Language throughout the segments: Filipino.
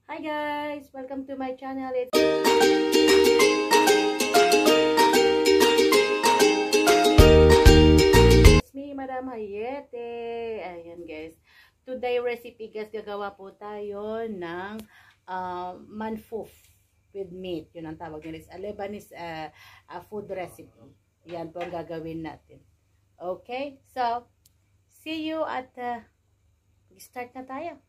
Hi guys! Welcome to my channel. It's me, Madam Hayete. Ayan guys. Today recipe guys, gagawa po tayo ng manfuf with meat. Yun ang tawag nila. It's a Lebanese food recipe. Yan po ang gagawin natin. Okay? So, see you at start na tayo.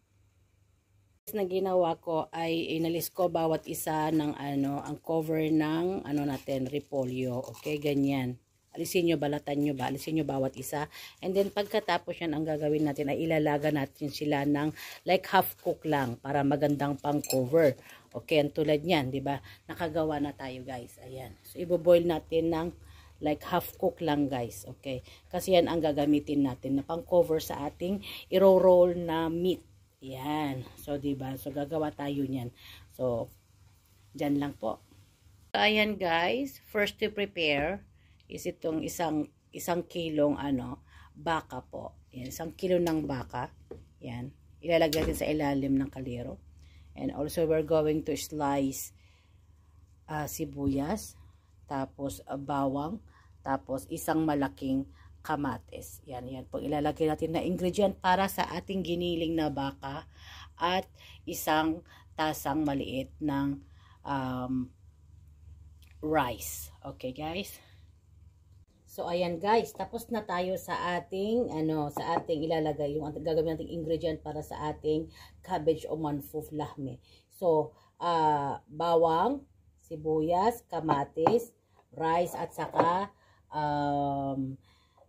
Na ginawa ko ay inalis ko bawat isa ng ang cover ng natin, repolyo. Okay, ganyan. Alisin nyo, balatan nyo ba? Alisin nyo bawat isa. And then pagkatapos yan, ang gagawin natin ay ilalaga natin sila ng like half cook lang para magandang pang cover. Okay, ang tulad niyan, 'di ba? Nakagawa na tayo, guys. Ayan. So i-boil natin ng like half cook lang, guys. Okay? Kasi yan ang gagamitin natin na pang cover sa ating i-roll na meat. Yan. So, diba? So, gagawa tayo niyan. So, dyan lang po. So, ayan guys. First to prepare is itong isang kilong baka po. Yan. 1 kilo ng baka. Yan. Ilalagay natin sa ilalim ng kalero. And also, we're going to slice sibuyas. Tapos, bawang. Tapos, isang malaking kamatis. Yan, yan po. Ilalagay natin na ingredient para sa ating giniling na baka at isang tasang maliit ng rice. Okay, guys? So, ayan guys. Tapos na tayo sa ating, sa ating ilalagay, yung gagawin nating ingredient para sa ating cabbage o manfuf lahme. So, bawang, sibuyas, kamatis, rice, at saka,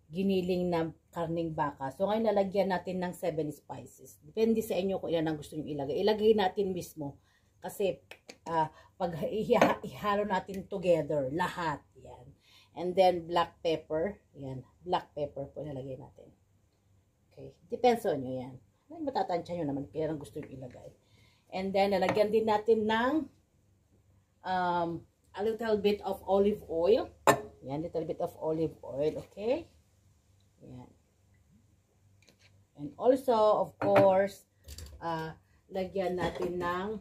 giniling na karning baka. So, ngayon lalagyan natin ng 7 spices. Depende sa inyo kung ilan ang gusto nyo ilagay. Ilagay natin mismo. Kasi, pag ihalo natin together, lahat. Yan. And then, black pepper. Yan. Black pepper po ilalagay natin. Okay. Depends on nyo yan. Matatansya nyo naman kaya ang gusto nyo ilagay. And then, lalagyan din natin ng a little bit of olive oil. Yan. Little bit of olive oil. Okay. Yan. And also, of course, lagyan natin ng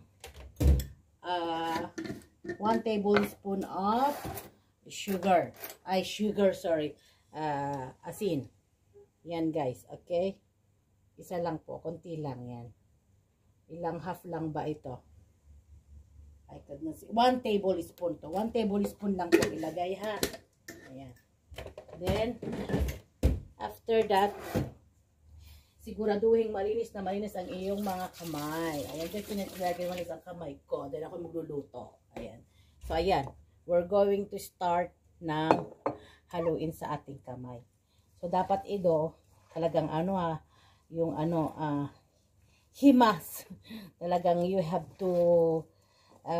1 tablespoon of sugar. Asin. Yan guys, okay? Isa lang po, konti lang yan. Ilang half lang ba ito? 1 tablespoon to. 1 tablespoon lang po ilagay, ha? Ayan. Then, after that, siguraduhin malinis na malinis ang iyong mga kamay. Ayan, just pinagilagay malinis ang kamay ko. Then ako magluluto. Ayan. So, ayan. We're going to start na haluin sa ating kamay. So, dapat ito, talagang yung himas. Talagang you have to,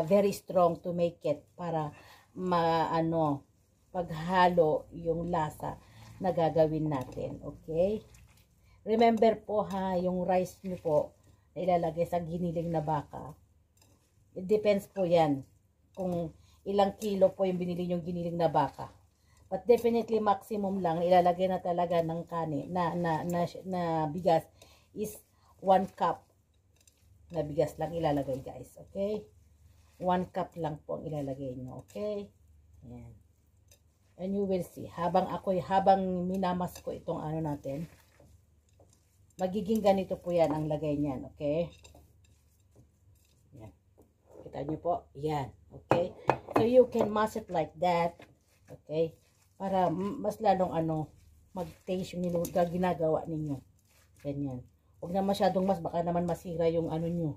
very strong to make it para paghalo yung lasa na gagawin natin. Okay? Remember po ha, yung rice nyo po na ilalagay sa giniling na baka. It depends po yan kung ilang kilo po yung binili yung giniling na baka. But definitely maximum lang ilalagay na talaga ng kanin na bigas is 1 cup na bigas lang ilalagay, guys. Okay? 1 cup lang po ang ilalagay nyo. Okay? Ayan. And you will see, habang minamas ko itong natin, magiging ganito po yan ang lagay niyan, okay? Yan. Kita nyo po? Yan, okay? So, you can mash it like that, okay? Para mas lalong mag-taste yung ginagawa ninyo. Ganyan. Huwag na masyadong baka naman masira yung nyo.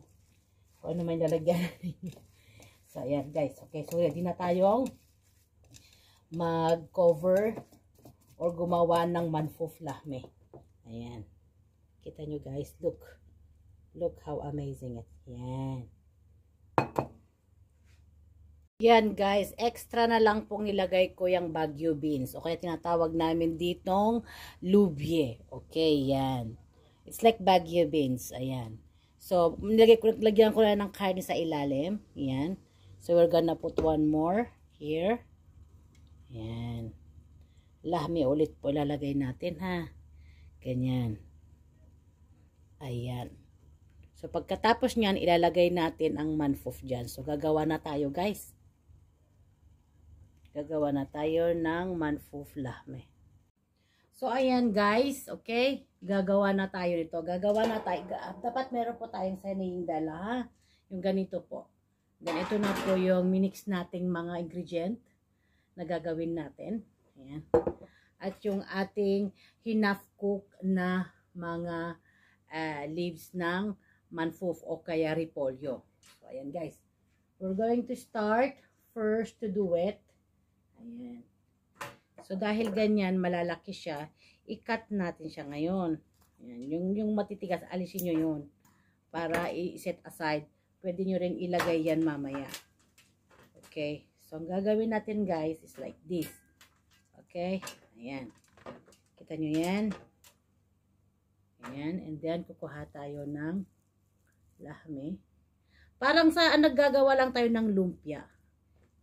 Kung ano may lalagyan ninyo. So, ayan guys, okay? So, ready na tayong mag-cover or gumawa ng manfuf lahme. Ayan. Kita nyo guys, look how amazing it. Yan. Yan guys, extra na lang pong nilagay ko yung Baguio beans. O kaya tinatawag namin ditong lubye. Okay, yan. It's like Baguio beans. Ayan. So, lagyan ko na ng karne sa ilalim. Yan. So, we're gonna put one more here. Yan. Lahme ulit po lalagay natin, ha. Ganyan. Ayan. So, pagkatapos nyan, ilalagay natin ang manfoof dyan. So, gagawa na tayo, guys. Gagawa na tayo ng manfoof lahme. So, ayan, guys. Okay? Gagawa na tayo nito. Gagawa na tayo. Dapat meron po tayong sanaying dala, ha? Yung ganito po. Then, ito na po yung minix nating mga ingredient na gagawin natin. Ayan. At yung ating hinaf cook na mga leaves ng manfoof o kaya repolyo. So, ayan guys. We're going to start first to do it. Ayan. So, dahil ganyan, malalaki siya, i-cut natin siya ngayon. Ayan. Yung matitigas, alisin nyo yun. Para i-set aside. Pwede nyo rin ilagay yan mamaya. Okay. So, ang gagawin natin guys is like this. Okay. Ayan. Kita nyo yan. Ayan. And then, kukuha tayo ng lahme. Parang saan naggagawa lang tayo ng lumpia.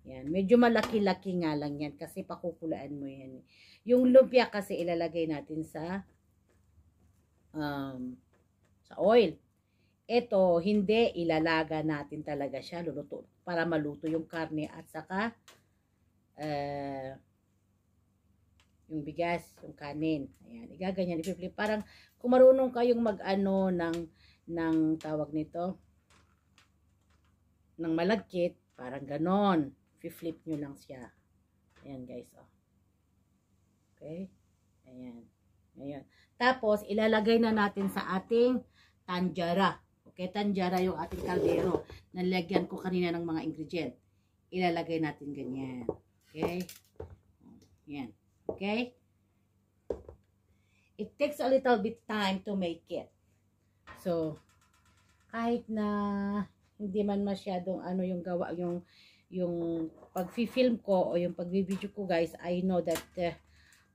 Yan. Medyo malaki-laki nga lang yan kasi pakukulaan mo yan. Yung lumpia kasi ilalagay natin sa oil. Ito, hindi ilalaga natin talaga siya. Luluto para maluto yung karne at saka yung bigas, yung kanin. Ayan. Igaganyan. Ipipli. Parang kung marunong kayong mag-ano ng tawag nito ng malagkit, parang ganon. I-flip nyo lang siya. Ayan guys, oh. Okay? Ayan. Ayan. Tapos, ilalagay na natin sa ating tanjara. Okay? Tanjara yung ating kaldero. Nalagyan ko kanina ng mga ingredient. Ilalagay natin ganyan. Okay? Ayan. Okay? It takes a little bit time to make it. So, kahit na hindi man masyadong ano yung gawa, yung pag-film ko o yung pag-video ko guys, I know that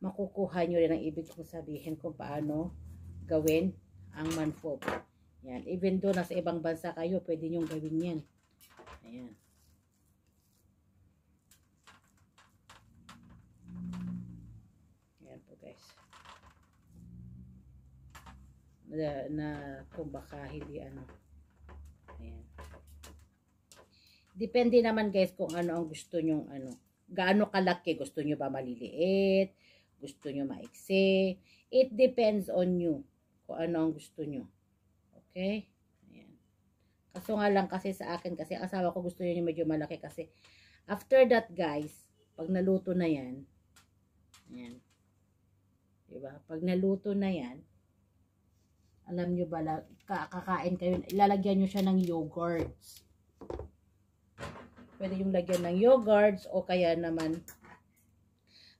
makukuha nyo rin ang ibig kong sabihin kung paano gawin ang manfoof. Yan. Even though nasa ibang bansa kayo, pwede nyo gawin yan. Ayan. Ayan po guys. Na kung baka hindi ano. Ayan. Depende naman guys kung ano ang gusto nyong ano. Gaano kalaki. Gusto nyo ba maliliit? Gusto nyo maiksi? It depends on you. Kung ano ang gusto nyo. Okay? Ayan. Kaso nga lang kasi sa akin, kasi asawa ko gusto nyo medyo malaki kasi after that guys, pag naluto na yan, ayan. Diba? Pag naluto na yan, alam nyo ba, kakain kayo, ilalagyan nyo siya ng yogurts. Pwede yung lagyan ng yogurts o kaya naman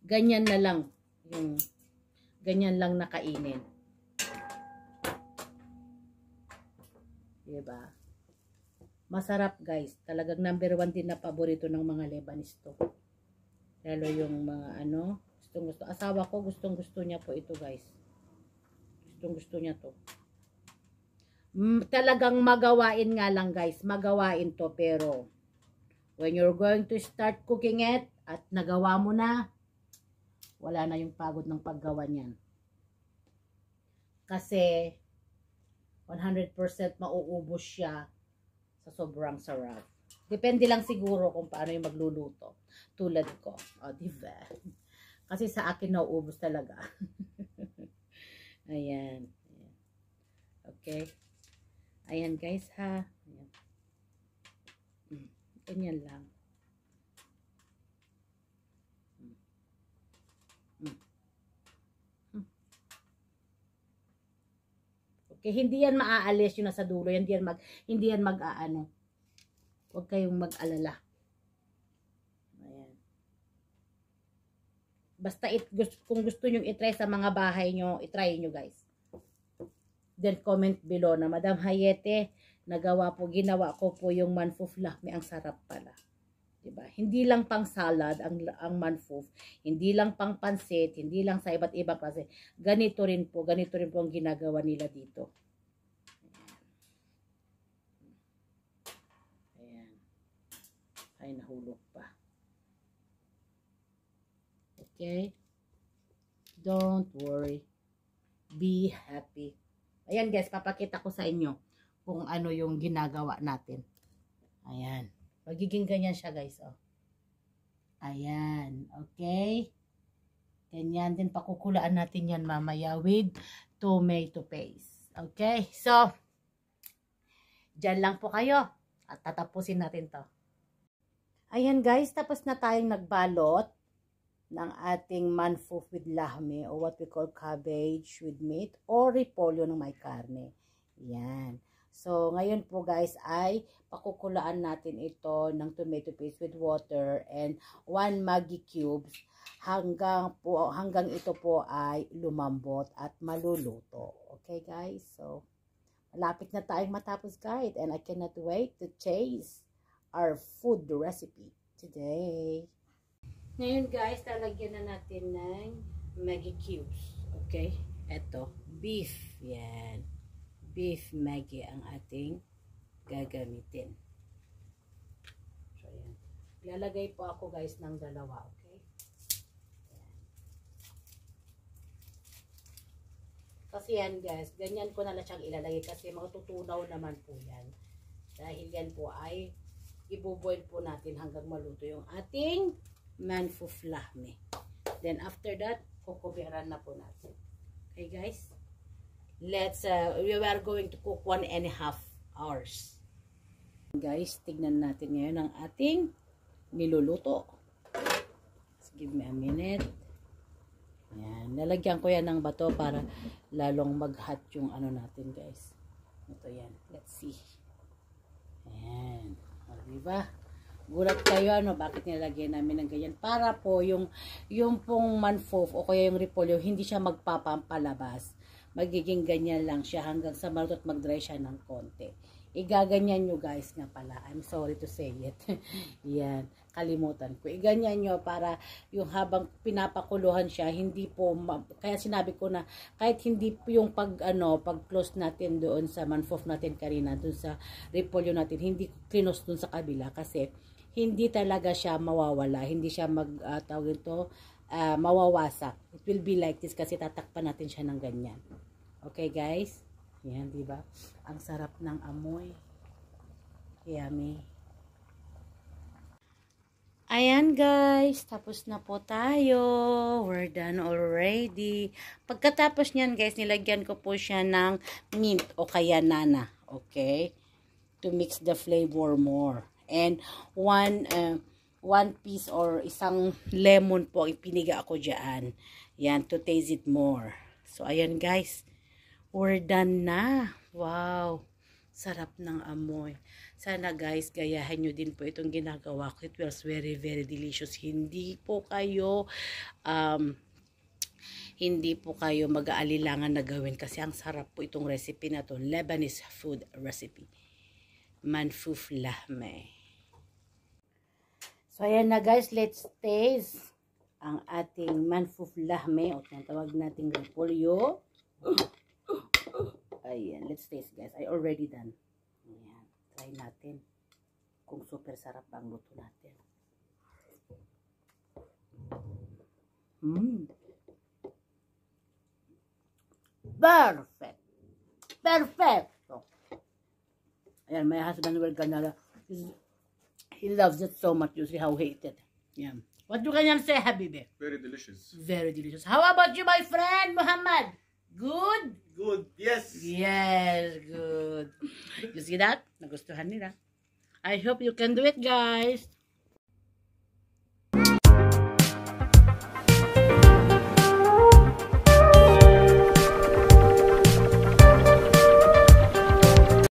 ganyan na lang. Yung ganyan lang nakainin. Diba? Masarap guys. Talagang number 1 din na paborito ng mga Lebanese to. Lalo yung mga ano, gustong-gusto. Asawa ko gustong-gusto niya po ito guys. Gustong-gusto niya to. Talagang magawain nga lang guys. Magawain to pero when you're going to start cooking it at nagawa mo na, wala na yung pagod ng paggawa niyan. Kasi 100% mauubos siya sa sobrang sarap. Depende lang siguro kung paano yung magluluto. Tulad ko. O, diba? Kasi sa akin nauubos talaga. Ayan. Ayan. Okay. Ayan guys ha. Ayan. Ganyan lang. Okay, hindi yan maaalis yung nasa dulo. Hindi yan mag-aano. Huwag kayong mag-alala. Ayan. Basta kung gusto nyo i-try sa mga bahay nyo, i-try nyo guys. Then comment below na Madam Hayete, ginawa ko po yung manfoof lahme, ang sarap pala. Diba? Hindi lang pang salad ang manfoof, hindi lang pang pansit, hindi lang sa iba't ibang klase. Ganito rin po ang ginagawa nila dito. Ayan. Ay, nahulog pa. Okay? Don't worry. Be happy. Ayan guys, papakita ko sa inyo kung ano yung ginagawa natin. Ayan. Magiging ganyan siya guys. Oh. Ayan. Okay. Ganyan din. Pakukulaan natin yan mamaya with tomato paste. Okay. So, dyan lang po kayo. At tatapusin natin to. Ayan guys. Tapos na tayong nagbalot ng ating manfuf with lahme o what we call cabbage with meat or repolyo ng may karne. Yan. So, ngayon po guys ay pakukulaan natin ito ng tomato paste with water and 1 Maggi cubes hanggang ito po ay lumambot at maluluto. Okay guys? So, malapit na tayong matapos guys and I cannot wait to taste our food recipe today. Ngayon guys, talagyan na natin ng Maggi cubes. Okay? Ito, beef. Yan. Beef Maggi ang ating gagamitin. So, yan. Lalagay po ako guys ng dalawa. Okay? Yan. Kasi yan guys, ganyan ko na lang siyang ilalagay kasi matutunaw naman po yan. Dahil yan po ay ibuboil po natin hanggang maluto yung ating manfuf lahme. Then after that, kukubiran na po natin. Okay guys? Let's, we are going to cook 1.5 hours. Guys, tignan natin ngayon ang ating niluluto. Just give me a minute. Ayan. Lalagyan ko yan ng bato para lalong mag-hot yung ano natin guys. Ito yan. Let's see. Ayan. O, diba? Gulat kayo ano, bakit nilagyan namin ng ganyan? Para po yung pong manfuf o kaya yung repolyo, hindi siya magpapampalabas. Magiging ganyan lang siya hanggang sa maluto at mag-dry siya ng konti. Igaganyan nyo guys nga pala. I'm sorry to say it. Yan. Kalimutan ko. Iganyan nyo para yung habang pinapakuluhan siya, hindi po, kaya sinabi ko na kahit hindi po yung pag-close natin doon sa manfuf natin kanina, doon sa repolyo natin, hindi close doon sa kabila kasi hindi talaga siya mawawala. Hindi siya tawag ito, mawawasak. It will be like this kasi tatakpan natin siya ng ganyan. Okay guys? Yan, di ba? Ang sarap ng amoy. Yummy. Ayan guys, tapos na po tayo. We're done already. Pagkatapos niyan guys, nilagyan ko po siya ng mint o kaya nana. Okay? To mix the flavor more. And one piece or isang lemon po ipiniga ako dyan. Yan, to taste it more. So, ayan guys. We're done na. Wow. Sarap ng amoy. Sana guys, gayahin nyo din po itong ginagawa ko. It was very, very delicious. Hindi po kayo mag-aalilangan na gawin kasi ang sarap po itong recipe na to. Lebanese food recipe. Manfuf lahme. So, ayan na guys, let's taste ang ating manfuf lahme o tawag nating repolyo. Ayan, let's taste guys. I already done. Ayan, try natin kung super sarap ang luto natin. Perfect! Perfecto! Ayan, my husband will gonna, he loves it so much. You see how he ate it. Yeah. What you can say, Habibi? Very delicious. Very delicious. How about you, my friend, Muhammad? Good? Good. Yes. Yes, good. You see that? Nagustuhan nila. I hope you can do it, guys.